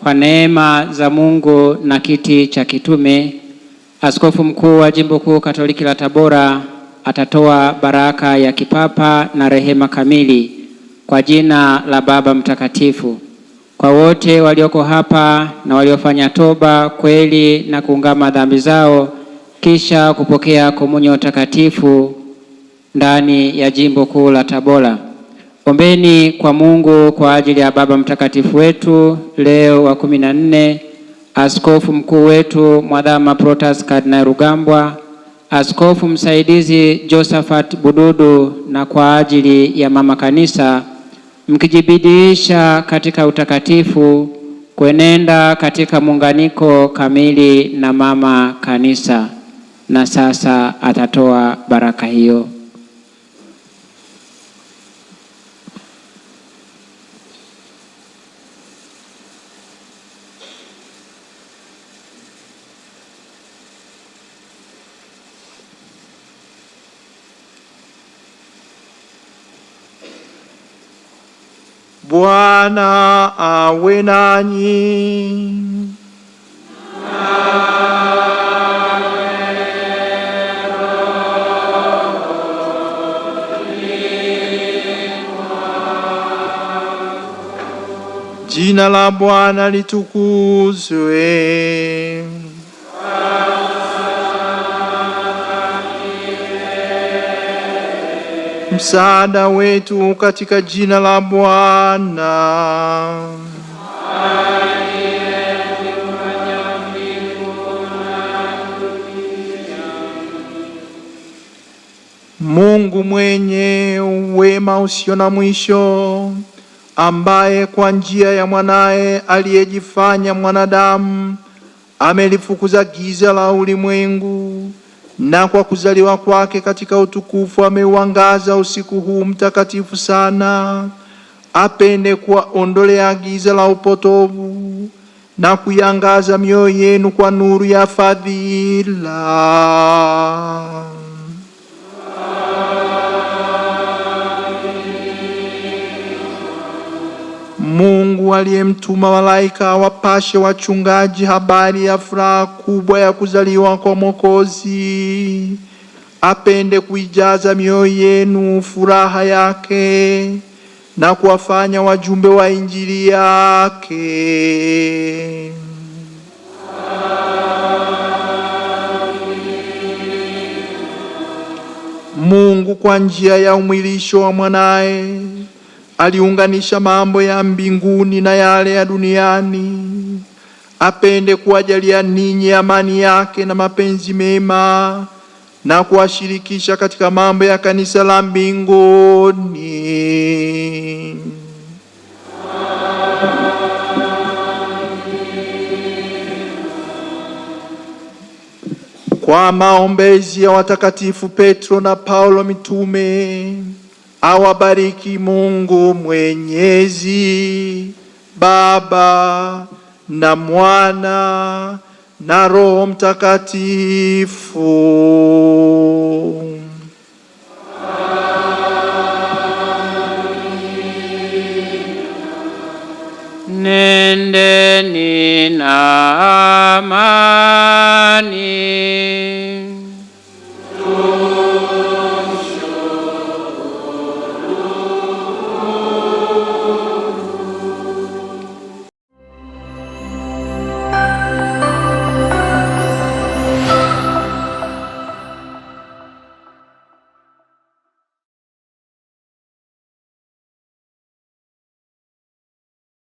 kwa neema za Mungu na kiti cha kitume, Askofu Mkuu wa Jimbo Kuu Katoliki la Tabora atatoa baraka ya kipapa na rehema kamili kwa jina la Baba Mtakatifu kwa wote walioko hapa na waliofanya toba kweli na kuungama dhambi zao kisha kupokea komunyo takatifu ndani ya Jimbo Kuu la Tabora. Ombeni kwa Mungu kwa ajili ya Baba Mtakatifu wetu Leo wa 14, Askofu Mkuu wetu Mwadhama Protas Kardinali Rugambwa, Askofu Msaidizi Josephat Bududu, na kwa ajili ya Mama Kanisa, mkijibidiisha katika utakatifu kuenenda katika muunganiko kamili na Mama Kanisa. Na sasa atatoa baraka hiyo. Bwana awe nanyi. Jina la Bwana litukuzwe. Msaada wetu katika jina la Bwana. Mungu mwenye wema usio na mwisho, ambaye kwa njia ya mwanaye aliyejifanya mwanadamu amelifukuza giza la ulimwengu, na kwa kuzaliwa kwake katika utukufu ameuangaza usiku huu mtakatifu sana, apende kuwaondolea giza la upotovu na kuiangaza mioyo yenu kwa nuru ya fadhila. Mungu aliyemtuma malaika wapashe wachungaji habari ya furaha kubwa ya kuzaliwa kwa Mwokozi, apende kuijaza mioyo yenu furaha yake na kuwafanya wajumbe wa Injili yake. Mungu kwa njia ya umwilisho wa mwanaye aliunganisha mambo ya mbinguni na yale ya duniani. Apende kuwajalia ninyi amani yake na mapenzi mema, na kuwashirikisha katika mambo ya kanisa la mbinguni. Kwa maombezi ya watakatifu Petro na Paulo mitume, awabariki Mungu Mwenyezi, Baba na Mwana na Roho Mtakatifu. Nendeni na amani.